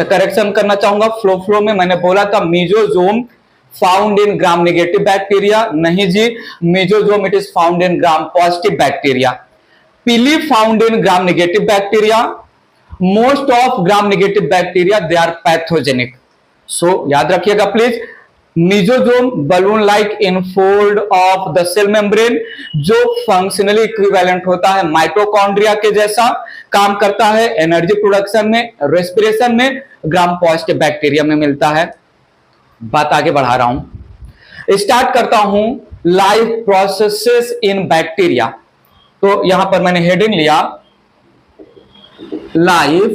Correction करना चाहूंगा। Flow में मैंने बोला था mesosome found in gram negative bacteria, नहीं जी, mesosome it is found in gram positive bacteria. Pili found in gram negative bacteria, most of gram negative bacteria they are pathogenic. So याद रखिएगा please, mesosome balloon like infold of the cell membrane, जो functionally equivalent होता है mitochondria के जैसा, काम करता है एनर्जी प्रोडक्शन में, रेस्पिरेशन में, ग्राम पॉजिटिव बैक्टीरिया में मिलता है। बात आगे बढ़ा रहा हूं, स्टार्ट करता हूं लाइफ प्रोसेसेस इन बैक्टीरिया। तो यहां पर मैंने हेडिंग लिया लाइफ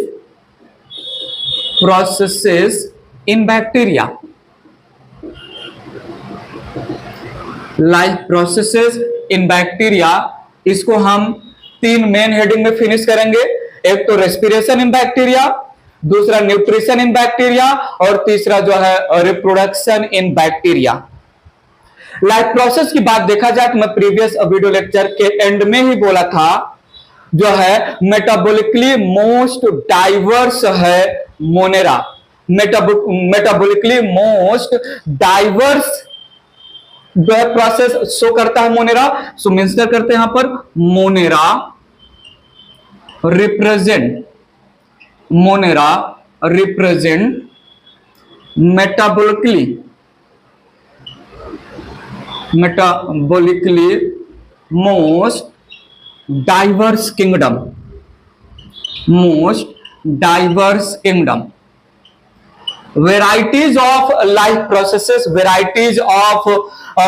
प्रोसेसेस इन बैक्टीरिया। लाइफ प्रोसेसेस इन बैक्टीरिया, इसको हम 3 मेन हेडिंग में फिनिश करेंगे। एक तो रेस्पिरेशन इन बैक्टीरिया, दूसरा न्यूट्रिशन इन बैक्टीरिया, और तीसरा जो है reproduction in bacteria. Life process की बात देखा जाए तो मैं प्रीवियस वीडियो लेक्चर के एंड में ही बोला था, जो है मेटाबॉलिकली मोस्ट डाइवर्स है मोनेरा। मेटाबॉलिकली मोस्ट डाइवर्स जो है प्रोसेस शो करता है मोनेरा। सो मेंशन करते हैं यहां पर Monera represent metabolically most diverse kingdom. Varieties of life processes, varieties of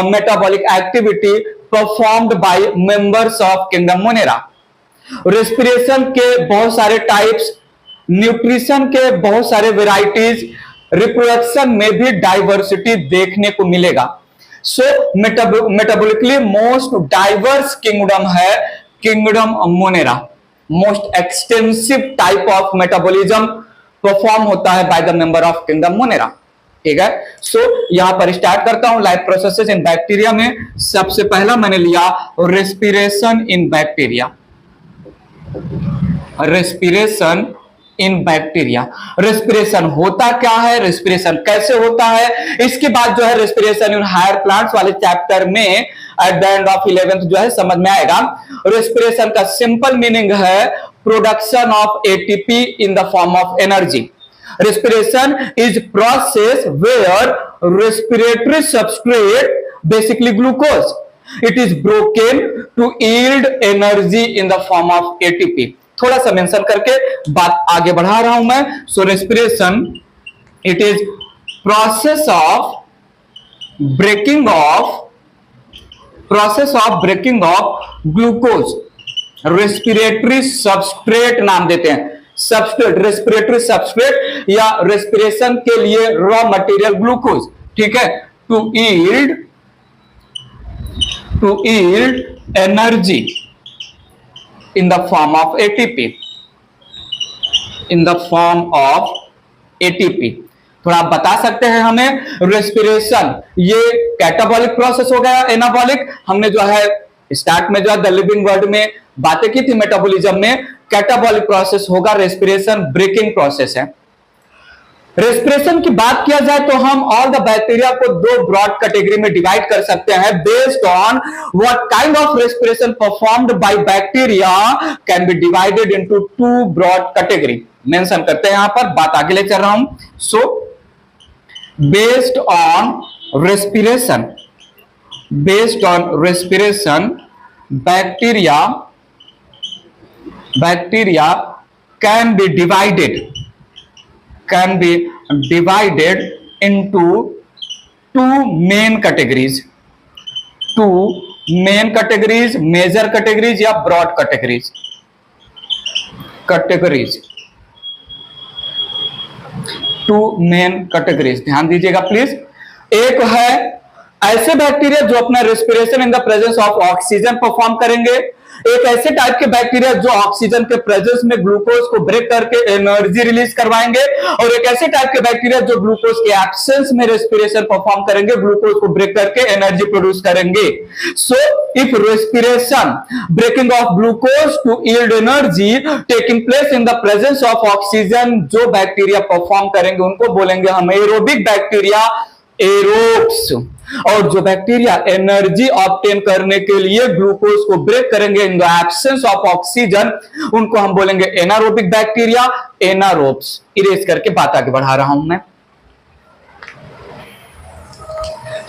metabolic activity performed by members of kingdom Monera। Respiration के बहुत सारे टाइप्स, न्यूट्रिशन के बहुत सारे वेराइटीज, रिप्रोडक्शन में भी डाइवर्सिटी देखने को मिलेगा। सो मेटाबॉलिकली मोस्ट डाइवर्स किंगडम है kingdom Monera. Most extensive type of metabolism perform होता है by the member of kingdom Monera. ठीक है, सो यहां पर स्टार्ट करता हूं लाइफ प्रोसेसेस इन बैक्टीरिया में। सबसे पहला मैंने लिया respiration in bacteria. Respiration in bacteria, respiration होता क्या है, रेस्पिरेशन कैसे होता है, इसके बाद जो है रेस्पिरेशन इन हायर प्लांट्स वाले चैप्टर में at the end of 11th जो है समझ में आएगा। रेस्पिरेशन का सिंपल मीनिंग है production of ATP in the form of energy. Respiration is process where respiratory substrate basically glucose, it is broken to yield energy in the form of ATP. थोड़ा सा mention करके बात आगे बढ़ा रहा हूं मैं। So respiration it is process of breaking of glucose, respiratory substrate नाम देते हैं, सबस्ट्रेट, रेस्पिरेटरी सबस्ट्रेट या रेस्पिरेशन के लिए रॉ मटेरियल ग्लूकोज। ठीक है, to yield energy in the form of ATP, थोड़ा आप बता सकते हैं हमें, रेस्पिरेशन ये कैटाबॉलिक प्रोसेस हो गया, एनाबॉलिक। हमने जो है स्टार्ट में जो है द लिविंग वर्ल्ड में बातें की थी मेटाबॉलिज्म में, कैटाबॉलिक प्रोसेस होगा, रेस्पिरेशन ब्रेकिंग प्रोसेस है। रेस्पिरेशन की बात किया जाए तो हम ऑल द बैक्टीरिया को 2 ब्रॉड कैटेगरी में डिवाइड कर सकते हैं based on what kind of respiration performed by bacteria can be divided into 2 broad category. Mention करते हैं यहां पर, बात आगे ले चल रहा हूं। सो based on respiration bacteria can B divided into 2 main categories, major categories या broad categories। 2 main categories, ध्यान दीजिएगा प्लीज। एक है ऐसे बैक्टीरिया जो अपना respiration in the presence of oxygen perform करेंगे, एक ऐसे टाइप के बैक्टीरिया जो ऑक्सीजन के प्रेजेंस में ग्लूकोज को ब्रेक करके एनर्जी रिलीज करवाएंगे, और एक ऐसे टाइप के बैक्टीरिया जो ग्लूकोज के एब्सेंस में रेस्पिरेशन परफॉर्म करेंगे, ग्लूकोज को ब्रेक करके एनर्जी प्रोड्यूस करेंगे। So if respiration breaking of glucose to yield energy taking place in the presence of oxygen, जो बैक्टीरिया परफॉर्म करेंगे उनको बोलेंगे हम एरोबिक बैक्टीरिया, एरोब्स। और जो बैक्टीरिया एनर्जी ऑब्टेन करने के लिए ग्लूकोज को ब्रेक करेंगे in the absence of oxygen, उनको हम बोलेंगे एनारोबिक बैक्टीरिया, एनारोब्स। इरेज करके बात आगे बढ़ा रहा हूं मैं,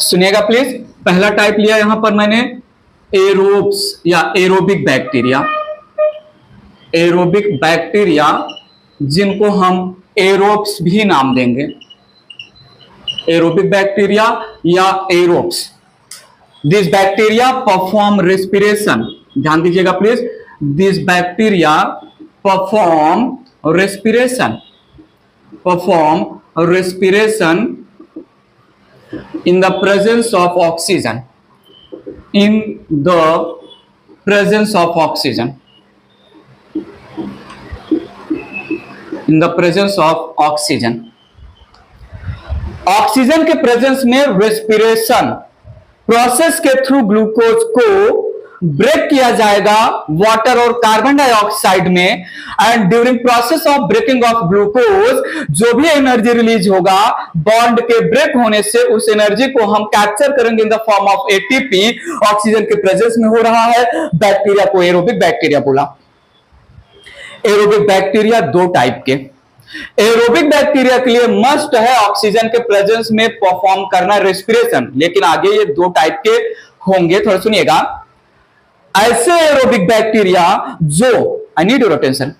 सुनिएगा प्लीज। पहला टाइप लिया यहां पर मैंने एरोब्स या एरोबिक बैक्टीरिया, एरोबिक बैक्टीरिया जिनको हम एरोब्स भी नाम देंगे, एरोबिक बैक्टीरिया या aerobes. This bacteria perform respiration, ध्यान दीजिएगा please, this bacteria perform respiration, perform respiration in the presence of oxygen, in the presence of oxygen, in the presence of oxygen। Oxygen के presence में respiration process के through glucose को break किया जाएगा water और carbon dioxide में, and during process of breaking of glucose जो भी एनर्जी रिलीज होगा बॉन्ड के ब्रेक होने से उस एनर्जी को हम कैप्चर करेंगे in the form of ATP. Oxygen के प्रेजेंस में हो रहा है, बैक्टीरिया को एरोबिक बैक्टीरिया बोला। एरोबिक बैक्टीरिया दो टाइप के, एरोबिक बैक्टीरिया के लिए मस्ट है ऑक्सीजन के प्रेजेंस में परफॉर्म करना रेस्पिरेशन, लेकिन आगे ये दो टाइप के होंगे, थोड़ा सुनिएगा। ऐसे एरोबिक बैक्टीरिया जो, आई नीड योर अटेंशन,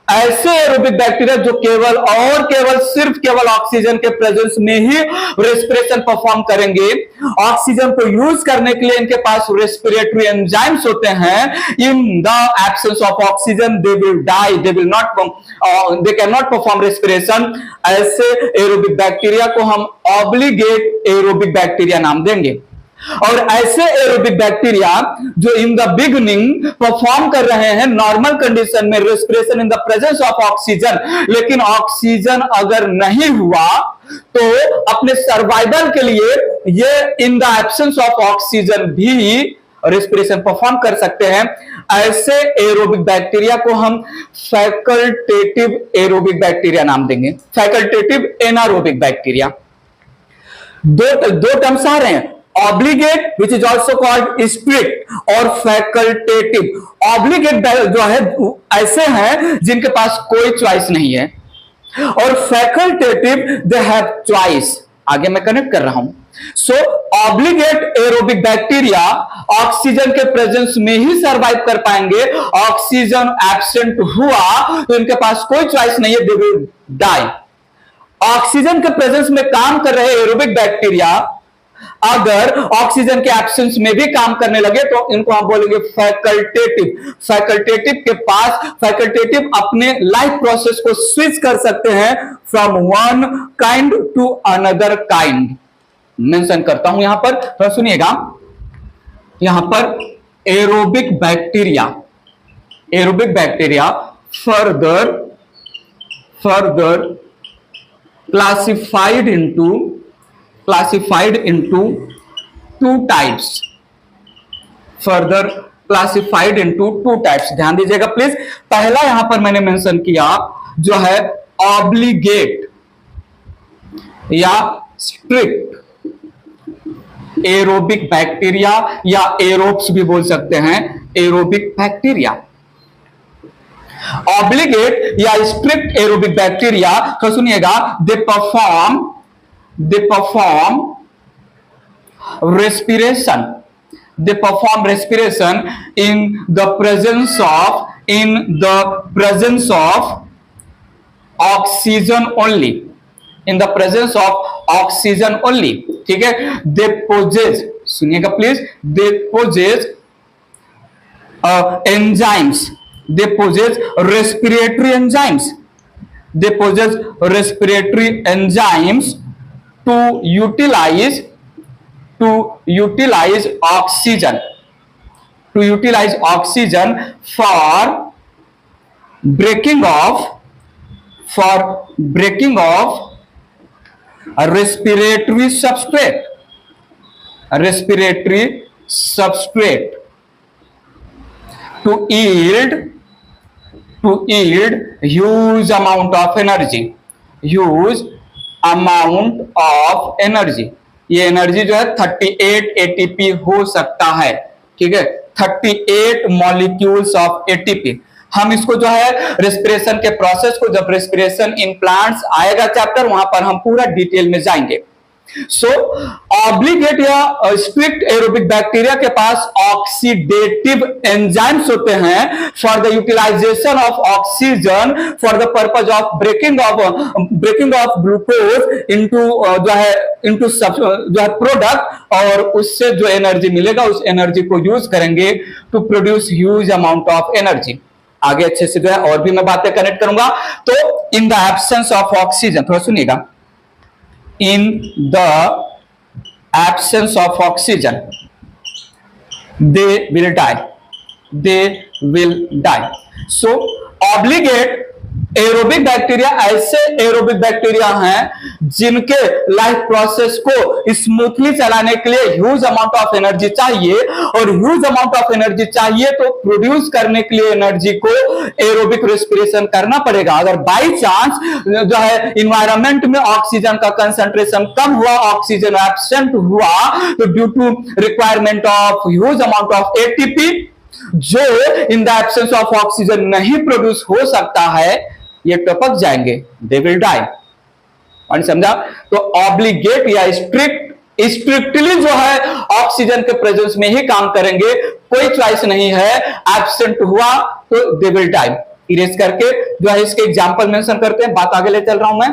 ऐसे एरोबिक बैक्टीरिया जो केवल और केवल सिर्फ केवल ऑक्सीजन के प्रेजेंस में ही रेस्पिरेशन परफॉर्म करेंगे। ऑक्सीजन को यूज करने के लिए इनके पास रेस्पिरेटरी एंजाइम्स होते हैं। In the absence of oxygen they will die, they will not, they can not perform respiration. ऐसे एरोबिक बैक्टीरिया को हम ऑब्लिगेट एरोबिक बैक्टीरिया नाम देंगे। और ऐसे एरोबिक बैक्टीरिया जो इन द बिगनिंग परफॉर्म कर रहे हैं नॉर्मल कंडीशन में respiration in the presence of oxygen, लेकिन ऑक्सीजन अगर नहीं हुआ तो अपने सर्वाइवल के लिए ये इन द एब्सेंस ऑफ ऑक्सीजन भी रेस्पिरेशन परफॉर्म कर सकते हैं। ऐसे एरोबिक बैक्टीरिया को हम फैकल्टेटिव एरोबिक बैक्टीरिया नाम देंगे, फैकल्टेटिव एनारोबिक बैक्टीरिया। दो टर्म्स आ रहे हैं, obligate which is also called strict और फैकल्टेटिव। ऑब्लिगेट जो है ऐसे हैं जिनके पास कोई चॉइस नहीं है, और फैकल्टेटिव दे हैव चॉइस। आगे मैं कनेक्ट कर रहा हूं। सो ऑब्लिगेट एरोबिक बैक्टीरिया ऑक्सीजन के प्रेजेंस में ही सरवाइव कर पाएंगे। ऑक्सीजन एब्सेंट हुआ तो इनके पास कोई चॉइस नहीं है, दे विल डाई। ऑक्सीजन के प्रेजेंस में काम कर रहे एरोबिक बैक्टीरिया अगर ऑक्सीजन के एब्सेंस में भी काम करने लगे तो इनको हम बोलेंगे फैकल्टेटिव। फैकल्टेटिव के पास, फैकल्टेटिव अपने लाइफ प्रोसेस को स्विच कर सकते हैं from one kind to another kind. Mention करता हूं यहां पर, तो सुनिएगा। यहां पर aerobic bacteria, aerobic bacteria further classified into two types, further classified into two types। ध्यान दीजिएगा प्लीज। पहला यहां पर मैंने मेंशन किया जो है ऑब्लिगेट या स्ट्रिक्ट एरोबिक बैक्टीरिया या एरोब्स भी बोल सकते हैं, एरोबिक बैक्टीरिया। ऑब्लिगेट या स्ट्रिक्ट एरोबिक बैक्टीरिया तो सुनिएगा, they perform respiration, they perform respiration in the presence of oxygen only, in the presence of oxygen only। ठीक है, they possess, सुनिएगा please, they possess enzymes, they possess respiratory enzymes, they possess respiratory enzymes to utilize oxygen, to utilize oxygen for breaking of a respiratory substrate to yield huge amount of energy. ये energy जो है 38 ATP हो सकता है, ठीक है, 38 molecules of ATP. हम इसको जो है रेस्पिरेशन के प्रोसेस को, जब रेस्पिरेशन इन प्लांट्स आएगा चैप्टर, वहां पर हम पूरा डिटेल में जाएंगे। सो ऑब्लिगेट या स्ट्रिक्ट एरोबिक बैक्टीरिया के पास ऑक्सीडेटिव एंजाइम्स होते हैं for the utilization of oxygen for the purpose of breaking of glucose into जो है प्रोडक्ट, और उससे जो एनर्जी मिलेगा उस एनर्जी को यूज करेंगे to produce huge amount of energy. आगे अच्छे से जो है और भी मैं बातें कनेक्ट करूंगा। तो इन द एब्सेंस ऑफ ऑक्सीजन, थोड़ा सुनिएगा, in the absence of oxygen they will die. So obligate aerobic bacteria ऐसे एरोबिक बैक्टीरिया हैं जिनके लाइफ प्रोसेस को स्मूथली चलाने के लिए ह्यूज अमाउंट ऑफ एनर्जी चाहिए, और ह्यूज अमाउंट ऑफ एनर्जी चाहिए तो प्रोड्यूस करने के लिए एनर्जी को एरोबिक रेस्पिरेशन करना पड़ेगा। अगर बाई चांस जो है इन्वायरमेंट में ऑक्सीजन का कंसंट्रेशन कम हुआ, ऑक्सीजन एब्सेंट हुआ, तो due to requirement of huge amount of ATP जो in the absence of oxygen नहीं प्रोड्यूस हो सकता है, ये टपक जाएंगे, दे विल डाई। और समझा? तो ऑब्लिगेट या स्ट्रिक्टली जो है ऑक्सीजन के प्रेजेंस में ही काम करेंगे, कोई चॉइस नहीं है, एब्सेंट हुआ तो दे विल डाई। इरेज करके जो है इसके एग्जांपल मेंशन करते हैं, बात आगे ले चल रहा हूं मैं।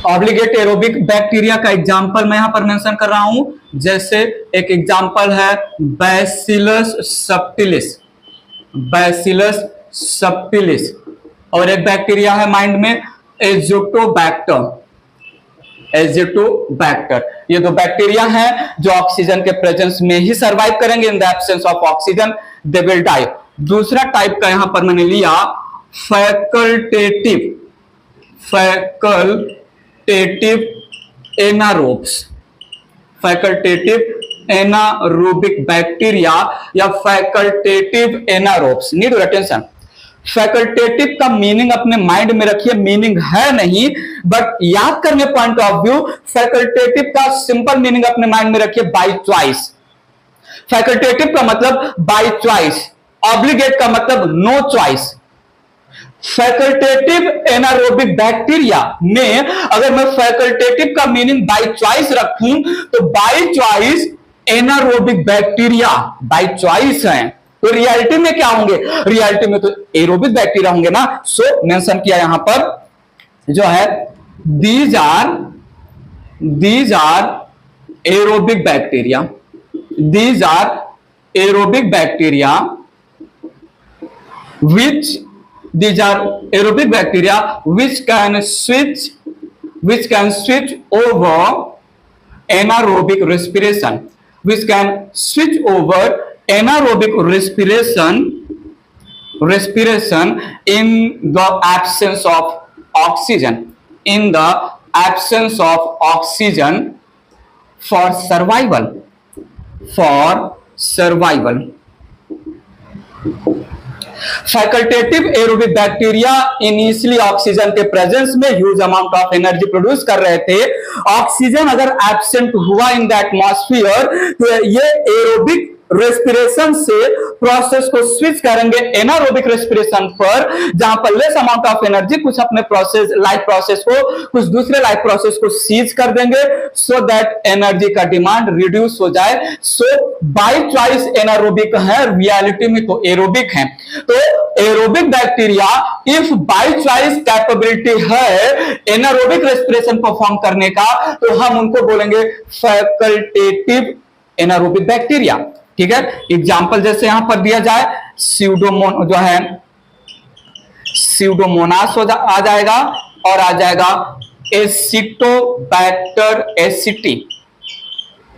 ऑब्लिगेट एरोबिक बैक्टीरिया का एग्जांपल मैं यहां पर मेंशन कर रहा हूं, जैसे एक एग्जांपल है बैसिलस सबटिलिस, और एक बैक्टीरिया है माइंड में एजिटोबैक्टर। ये दो बैक्टीरिया हैं जो ऑक्सीजन के प्रेजेंस में ही सरवाइव करेंगे, in the absence of oxygen they will die. दूसरा टाइप का यहां पर मैंने लिया फैकल्टेटिव एनारोबिक बैक्टीरिया या facultative anaerobes. Need your attention. Facultative का मीनिंग अपने माइंड में रखिए, मीनिंग है नहीं बट याद करने पॉइंट ऑफ व्यू फैकल्टेटिव का सिंपल मीनिंग अपने माइंड में रखिए, बाय चॉइस। फैकल्टेटिव का मतलब बाय चॉइस, ऑब्लिगेट का मतलब no choice. Facultative anaerobic bacteria में अगर मैं फैकल्टेटिव का मीनिंग बाय चॉइस रखूं तो by choice anaerobic bacteria by choice हैं, तो रियलिटी में क्या होंगे? रियलिटी में तो एरोबिक बैक्टीरिया होंगे ना। सो मेंशन किया यहां पर जो है these are aerobic bacteria, these are aerobic bacteria these are aerobic bacteria which can switch over anaerobic respiration, in the absence of oxygen, for survival. Facultative aerobic bacteria initially oxygen के presence में huge amount of energy produce कर रहे थे। Oxygen अगर absent हुआ in the atmosphere तो ये aerobic respiration से प्रोसेस को स्विच करेंगे एनारोबिक रेस्पिरेशन पर, जहां पर लेस अमाउंट ऑफ एनर्जी कुछ अपने प्रोसेस लाइफ प्रोसेस को कुछ दूसरे लाइफ प्रोसेस को सीज कर देंगे, सो दैट एनर्जी का डिमांड रिड्यूस हो जाए। सो बाय चॉइस एनारोबिक है, रियलिटी में तो एरोबिक है। तो aerobic bacteria if by choice capability है एनारोबिक रेस्पिरेशन परफॉर्म करने का, तो हम उनको बोलेंगे फैकल्टेटिव एनारोबिक बैक्टीरिया। ठीक है, एग्जाम्पल जैसे यहां पर दिया जाए स्यूडोमोनास आ जाएगा और आ जाएगा Acetobacter एसिटी,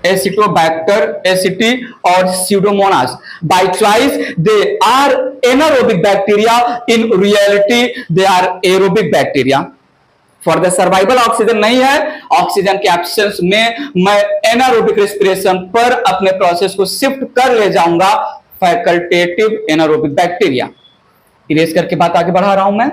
Acetobacter, aceti, or Pseudomonas. By choice, they are anaerobic bacteria. In reality, they are aerobic bacteria. For the survival oxygen नहीं है, ऑक्सीजन के एब्सेंस में मैं एनारोबिक रेस्पिरेशन पर अपने प्रोसेस को शिफ्ट कर ले जाऊंगा फैकल्टेटिव एनारोबिक बैक्टीरिया। इरेज करके बात आगे बढ़ा रहा हूं मैं।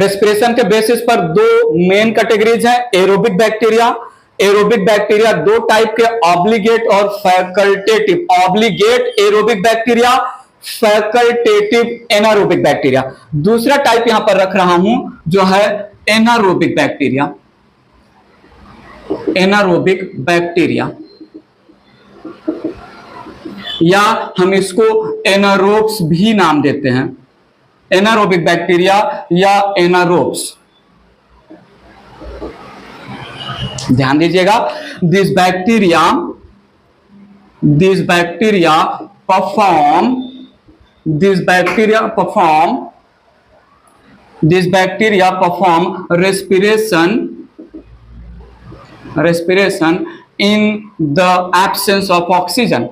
रेस्पिरेशन के बेसिस पर दो मेन कैटेगरीज हैं एरोबिक बैक्टीरिया। एरोबिक बैक्टीरिया दो टाइप के, ऑब्लिगेट और facultative. Obligate aerobic bacteria, facultative anaerobic bacteria. दूसरा टाइप यहां पर रख रहा हूं जो है एनारोबिक बैक्टीरिया। एनारोबिक बैक्टीरिया या हम इसको एनारोब्स भी नाम देते हैं, एनारोबिक बैक्टीरिया या एनारोब्स। ध्यान दीजिएगा, this bacteria perform respiration in the absence of oxygen.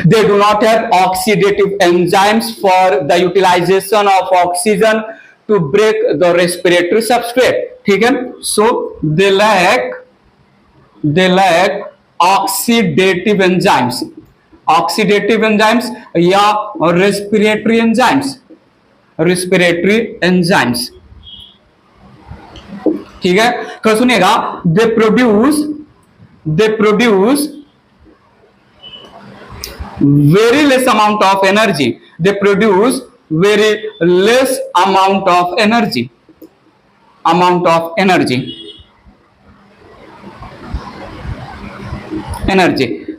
They do not have oxidative enzymes for the utilization of oxygen to break the respiratory substrate. ठीक है, so they lack oxidative enzymes या respiratory enzymes। ठीक है, कल सुनिएगा, they produce very less amount of energy। They produce very less amount of energy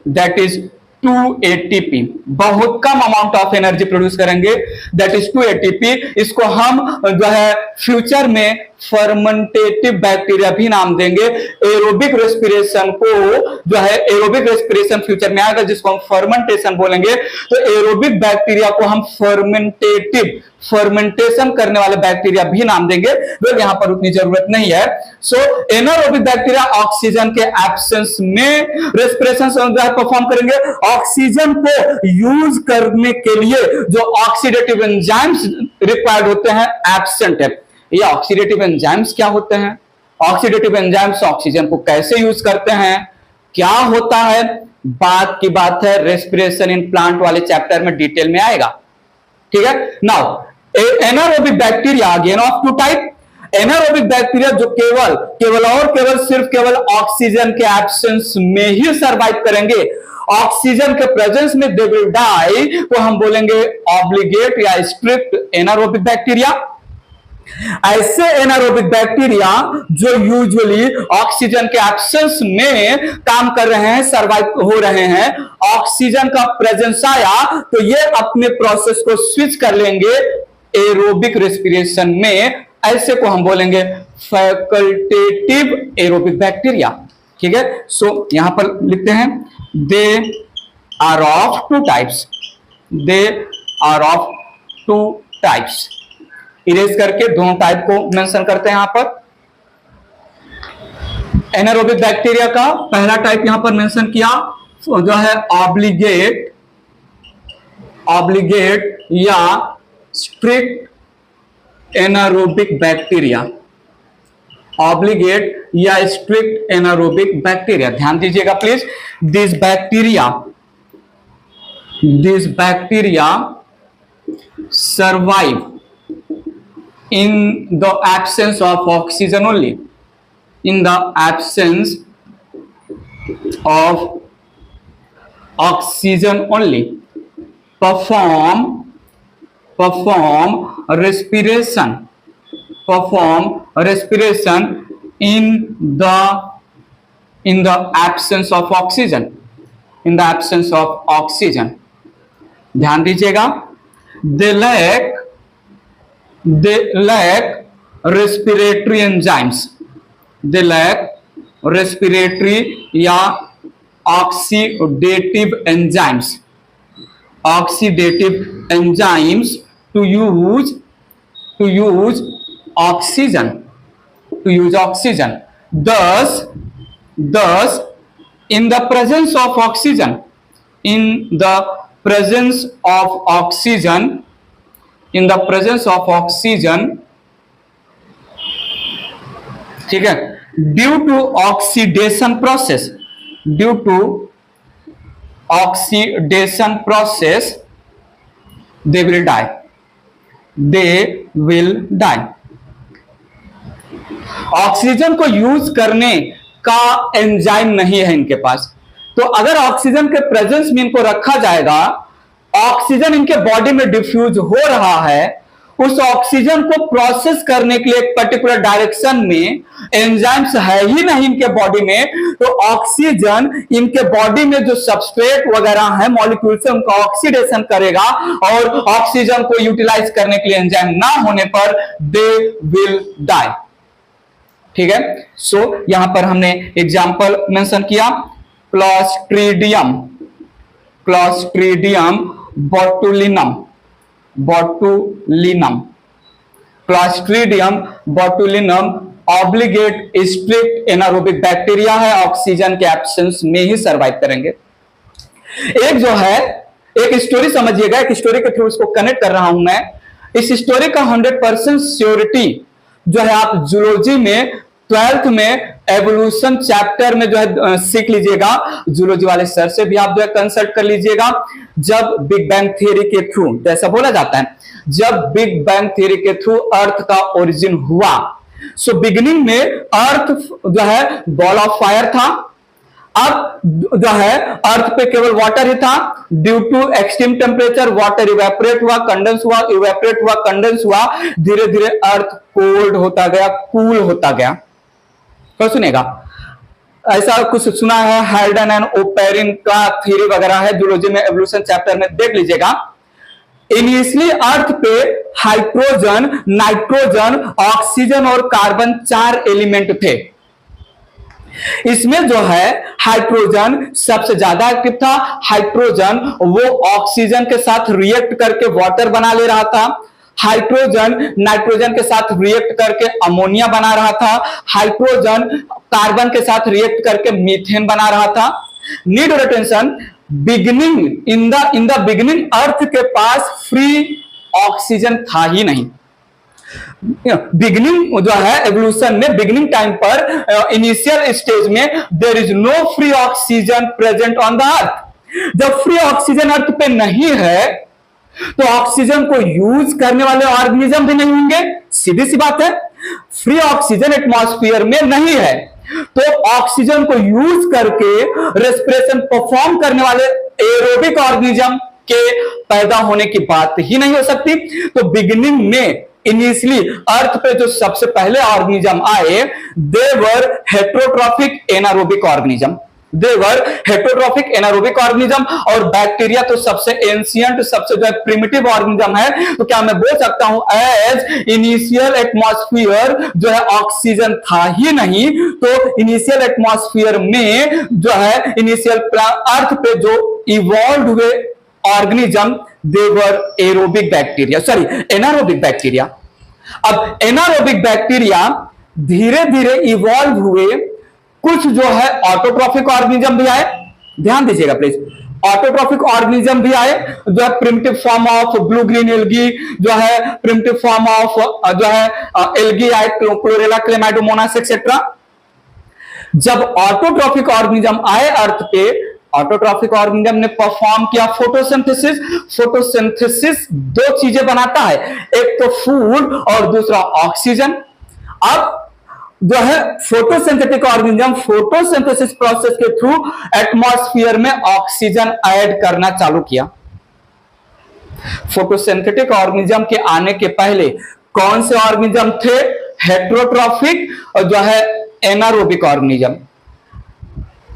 that is 2 ATP। बहुत कम amount of energy produce करेंगे, that is 2 ATP। इसको हम जो है फ्यूचर में फर्मेंटेटिव बैक्टीरिया भी नाम देंगे। एरोबिक रेस्पिरेशन को जो है, एरोबिक रेस्पिरेशन फ्यूचर में आएगा जिसको हम फर्मेंटेशन बोलेंगे। तो एरोबिक बैक्टीरिया को हम फर्मेंटेशन करने वाले बैक्टीरिया भी नाम देंगे, जो यहां पर उतनी जरूरत नहीं है। सो एनारोबिक बैक्टीरिया ऑक्सीजन के एब्सेंस में रेस्पिरेशन परफॉर्म करेंगे। ऑक्सीजन को यूज करने के लिए जो ऑक्सीडेटिव एंजाइम्स रिक्वायर्ड होते हैं एब्सेंट है। ये ऑक्सीडेटिव एंजाइम्स क्या होते हैं, ऑक्सीडेटिव एंजाइम्स ऑक्सीजन को कैसे यूज करते हैं, क्या होता है, बात की बात है रेस्पिरेशन इन प्लांट वाले चैप्टर में डिटेल में आएगा। ठीक है, now anaerobic bacteria again of two type. Anaerobic bacteria जो केवल ऑक्सीजन के एब्सेंस में ही सर्वाइव करेंगे, ऑक्सीजन के प्रेजेंस में दे विल डाई, को हम बोलेंगे ऑब्लिगेट या स्ट्रिक्ट एनारोबिक बैक्टीरिया। ऐसे एनारोबिक बैक्टीरिया जो यूजुअली ऑक्सीजन के एब्सेंस में काम कर रहे हैं, सर्वाइव हो रहे हैं, ऑक्सीजन का प्रेजेंस आया तो ये अपने प्रोसेस को स्विच कर लेंगे एरोबिक रेस्पिरेशन में। ऐसे को हम बोलेंगे फैकल्टेटिव एरोबिक बैक्टीरिया। ठीक है, सो यहां पर लिखते हैं they are of two types. Erase करके दोनों टाइप को मेंशन करते हैं यहां पर। एनारोबिक बैक्टीरिया का पहला टाइप यहां पर मेंशन किया जो है ऑब्लिगेट या स्ट्रिक्ट एनारोबिक बैक्टीरिया। ऑब्लिगेट या स्ट्रिक्ट एनारोबिक बैक्टीरिया, ध्यान दीजिएगा please. This bacteria survive in the absence of oxygen only, perform respiration in the absence of oxygen। ध्यान दीजिएगा, they lack respiratory enzymes। they lack respiratory या oxidative enzymes to use to use oxygen, to use oxygen. Thus in the presence of oxygen, in the presence of oxygen, in the presence of oxygen, ठीक है, due to oxidation process, due to oxidation process they will die, they will die. Oxygen को use करने का enzyme नहीं है इनके पास, तो अगर ऑक्सीजन के प्रेजेंस में इनको रखा जाएगा, ऑक्सीजन इनके बॉडी में डिफ्यूज हो रहा है, उस ऑक्सीजन को प्रोसेस करने के लिए एक पर्टिकुलर डायरेक्शन में एंजाइम्स है ही नहीं इनके बॉडी में, तो ऑक्सीजन इनके बॉडी में जो सबस्ट्रेट वगैरह है मॉलिक्यूल से उनका ऑक्सीडेशन करेगा, और ऑक्सीजन को यूटिलाइज करने के लिए एंजाइम ना होने पर दे विल डाई। ठीक है, सो यहां पर हमने एग्जांपल मेंशन किया, Clostridium, Clostridium botulinum, botulinum, Clostridium botulinum obligate strict anaerobic bacteria है, ऑक्सीजन के एब्सेंस में ही सरवाइव करेंगे। एक जो है, एक स्टोरी समझिएगा, एक स्टोरी के थ्रू इसको कनेक्ट कर रहा हूं मैं। इस स्टोरी का 100% श्योरिटी जो है आप जूलॉजी में 12th में एवोल्यूशन चैप्टर में जो है सीख लीजिएगा, जूलॉजी वाले सर से भी आप जो है कंसल्ट कर लीजिएगा। जब बिग बैंग थ्योरी के थ्रू, तो ऐसा बोला जाता है, जब बिग बैंग थ्योरी के थ्रू अर्थ का ओरिजिन हुआ, सो बिगिनिंग में अर्थ जो है बॉल ऑफ फायर था, अब जो है अर्थ पे केवल वाटर ही था। Due to extreme temperature water evaporate हुआ, कंडेंस हुआ, इवेपोरेट हुआ, कंडेंस हुआ, धीरे धीरे अर्थ कोल्ड होता गया, कूल होता गया। तो सुनेगा, ऐसा कुछ सुना है, हार्डन एंड ओपेरिन का थ्योरी वगैरह है, जूलॉजी में एवोल्यूशन चैप्टर में देख लीजिएगा। इनिशियली अर्थ पे हाइड्रोजन, नाइट्रोजन, ऑक्सीजन और कार्बन 4 एलिमेंट थे। इसमें जो है हाइड्रोजन सबसे ज्यादा एक्टिव था। हाइड्रोजन वो ऑक्सीजन के साथ रिएक्ट करके वाटर बना ले रहा था, हाइड्रोजन नाइट्रोजन के साथ रिएक्ट करके अमोनिया बना रहा था, हाइड्रोजन कार्बन के साथ रिएक्ट करके मीथेन बना रहा था। Need your attention, beginning in the beginning earth के पास फ्री ऑक्सीजन था ही नहीं। बिगिनिंग जो है एवोल्यूशन में, बिगिनिंग टाइम पर, इनिशियल स्टेज में there is no free oxygen present on the earth. जब फ्री ऑक्सीजन अर्थ पे नहीं है तो ऑक्सीजन को यूज करने वाले ऑर्गेनिज्म भी नहीं होंगे, सीधी सी बात है। फ्री ऑक्सीजन एटमॉस्फेयर में नहीं है तो ऑक्सीजन को यूज करके रेस्पिरेशन परफॉर्म करने वाले एरोबिक ऑर्गेनिज्म के पैदा होने की बात ही नहीं हो सकती। तो बिगिनिंग में इनिशियली अर्थ पे जो सबसे पहले ऑर्गेनिज्म आए, देवर हेट्रोट्रॉफिक एनारोबिक ऑर्गेनिज्म, देवर हेट्रोट्रॉफिक एनारोबिक ऑर्गेनिज्म। और बैक्टीरिया तो सबसे एंशिएंट, सबसे जो है प्रिमिटिव ऑर्गेनिज्म है। तो क्या मैं बोल सकता हूं एज इनिशियल एटमॉस्फेयर जो है ऑक्सीजन था ही नहीं, तो इनिशियल एटमॉस्फेयर में जो है इनिशियल अर्थ पे जो इवॉल्व हुए organism they were aerobic bacteria, sorry anaerobic bacteria. अब एनारोबिक बैक्टीरिया धीरे धीरे इवॉल्व हुए, कुछ जो है ऑटोट्रॉफिक ऑर्गेनिज्म भी आए, ध्यान दीजिएगा प्लीज, ऑटोट्रॉफिक ऑर्गेनिज्म भी आए जो है primitive form of blue green algae, जो है प्रिमिटिव फॉर्म ऑफ जो है एल्गी आए, क्लोरेला, क्लेमाइडोमोनास एक्सेट्रा। जब ऑटोट्रॉफिक ऑर्गेनिज्म आए अर्थ पे, ऑटोट्रॉफिक ऑर्गेनिज्म ने परफॉर्म किया फोटोसिंथेसिस। फोटोसिंथेसिस दो चीजें बनाता है, एक तो फूड और दूसरा ऑक्सीजन। अब जो है फोटोसिंथेटिक ऑर्गेनिज्म फोटोसिंथेसिस प्रोसेस के थ्रू एटमॉस्फेयर में ऑक्सीजन ऐड करना चालू किया। फोटोसिंथेटिक ऑर्गेनिज्म के आने के पहले कौन से ऑर्गेनिज्म थे? हेट्रोट्रॉफिक और जो है एनारोबिक ऑर्गेनिज्म।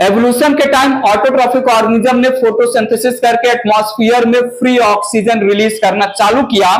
एवोल्यूशन के टाइम ऑटोट्रॉफिक ऑर्गेनिज्म ने फोटोसिंथेसिस करके एटमॉस्फेयर में फ्री ऑक्सीजन रिलीज करना चालू किया।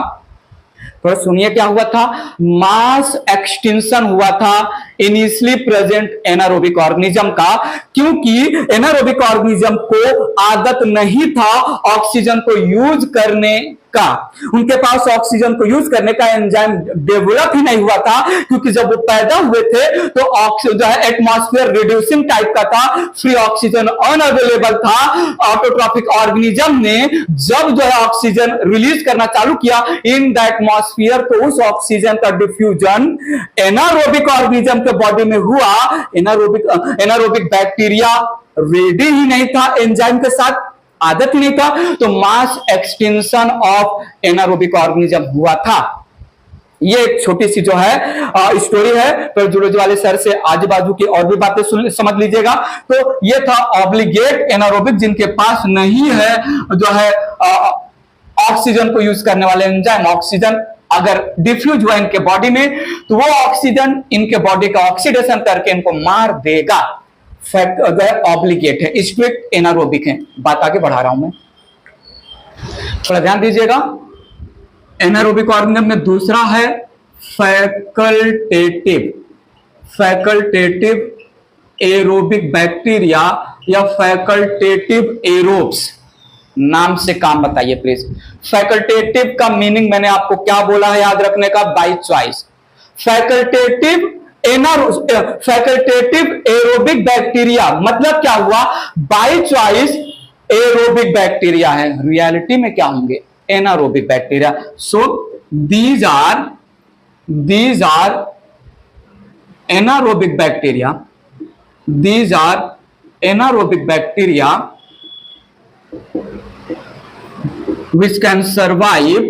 तो सुनिए क्या हुआ था, मास एक्सटिंक्शन हुआ था इनिशियली प्रेजेंट एनारोबिक ऑर्गेनिज्म का, क्योंकि एनारोबिक ऑर्गेनिज्म को आदत नहीं था ऑक्सीजन को यूज करने का, उनके पास ऑक्सीजन को यूज करने का एंजाइम डेवलप ही नहीं हुआ था, क्योंकि जब वो पैदा हुए थे तो ऑक्सीजन जो है एटमॉस्फेयर रिड्यूसिंग टाइप का था, फ्री ऑक्सीजन अनअवेलेबल था। ऑटोट्रॉफिक ऑर्गेनिज्म ने जब जो है ऑक्सीजन रिलीज करना चालू किया इन द एटमॉस्फेयर, तो उस ऑक्सीजन का डिफ्यूजन एनारोबिक ऑर्गेनिज्म के बॉडी में हुआ। एनारोबिक बैक्टीरिया रेडी ही नहीं था एंजाइम के साथ, आदत ही नहीं था, तो मास एक्सटेंशन ऑफ एनारोबिक ऑर्गेनिज्म हुआ था। ये एक छोटी सी जो है स्टोरी है, तो जूलॉजी वाले सर से आजू बाजू की और भी बातें समझ लीजिएगा। तो ये था ऑब्लिगेट एनारोबिक, जिनके पास नहीं है जो है ऑक्सीजन को यूज करने वाले एंजाइम। ऑक्सीजन अगर डिफ्यूज हुआ इनके बॉडी में तो वो ऑक्सीजन इनके बॉडी का ऑक्सीडेशन करके इनको मार देगा। फैक्ट अगर ऑब्लिगेट है, स्ट्रिक्ट एनारोबिक है। बात आगे बढ़ा रहा हूं मैं, थोड़ा ध्यान दीजिएगा। एनारोबिक ऑर्गेनिज्म में दूसरा है फैकल्टेटिव। फैकल्टेटिव एरोबिक बैक्टीरिया या फैकल्टेटिव एरोब्स, नाम से काम बताइए प्लीज। फैकल्टेटिव का मीनिंग मैंने आपको क्या बोला है याद रखने का, by choice. Facultative aerobic bacteria मतलब क्या हुआ, बाय चॉइस एरोबिक बैक्टीरिया है, रियलिटी में क्या होंगे, anaerobic bacteria. So these are anaerobic bacteria, these are anaerobic bacteria which can survive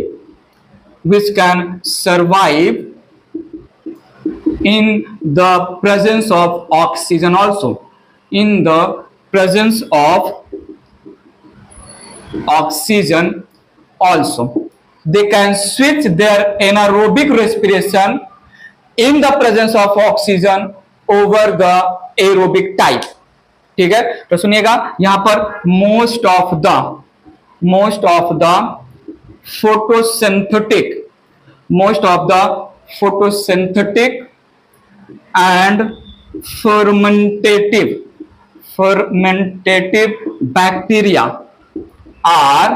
in the presence of oxygen also. In the presence of oxygen also, they can switch their anaerobic respiration in the presence of oxygen over the aerobic type. ठीक है, तो सुनिएगा यहां पर most of the photosynthetic and fermentative bacteria are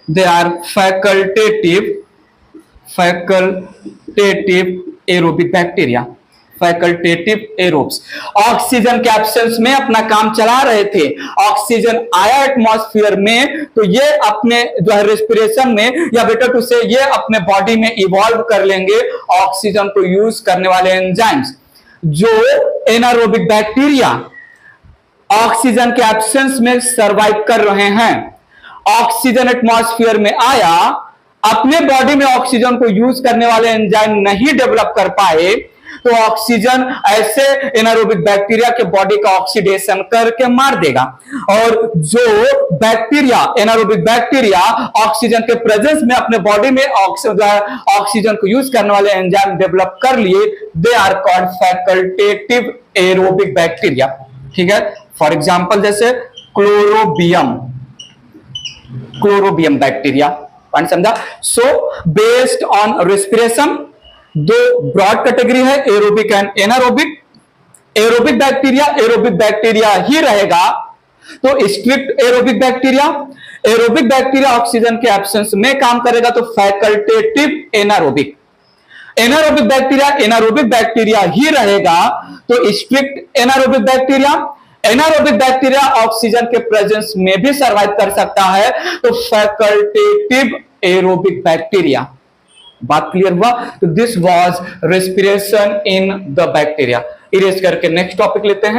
they are facultative aerobic bacteria, facultative aerobes. Oxygen के absence में अपना काम चला रहे थे, ऑक्सीजन आया एटमॉस्फेयर में तो ये अपने जो है रेस्पिरेशन में या बेटर टू से ये अपने बॉडी में इवॉल्व कर लेंगे ऑक्सीजन को यूज करने वाले एंजाइम्स। जो एनारोबिक बैक्टीरिया ऑक्सीजन के एब्सेंस में सर्वाइव कर रहे हैं, ऑक्सीजन एटमॉस्फेयर में आया, अपने बॉडी में ऑक्सीजन को यूज करने वाले एंजाइम नहीं डेवलप कर पाए, तो ऑक्सीजन ऐसे एनारोबिक बैक्टीरिया के बॉडी का ऑक्सीडेशन करके मार देगा। और जो बैक्टीरिया एनारोबिक बैक्टीरिया ऑक्सीजन के प्रेजेंस में अपने बॉडी में ऑक्सीजन को यूज करने वाले एंजाइम डेवलप कर लिए, they are called facultative aerobic bacteria. ठीक है, फॉर एग्जांपल जैसे क्लोरोबियम बैक्टीरिया, पॉइंट समझा। सो बेस्ड ऑन रेस्पिरेशन दो ब्रॉड कैटेगरी है, aerobic and anaerobic. Aerobic bacteria ही रहेगा तो स्ट्रिक्ट एरोबिक बैक्टीरिया ऑक्सीजन के एब्सेंस में काम करेगा तो फैकल्टेटिव एनारोबिक बैक्टीरिया ही रहेगा तो स्ट्रिक्ट एनारोबिक बैक्टीरिया ऑक्सीजन के प्रेजेंस में भी सर्वाइव कर सकता है तो फैकल्टेटिव एरोबिक बैक्टीरिया। बात क्लियर हुआ? तो this was respiration in the bacteria. Erase करके नेक्स्ट टॉपिक लेते हैं।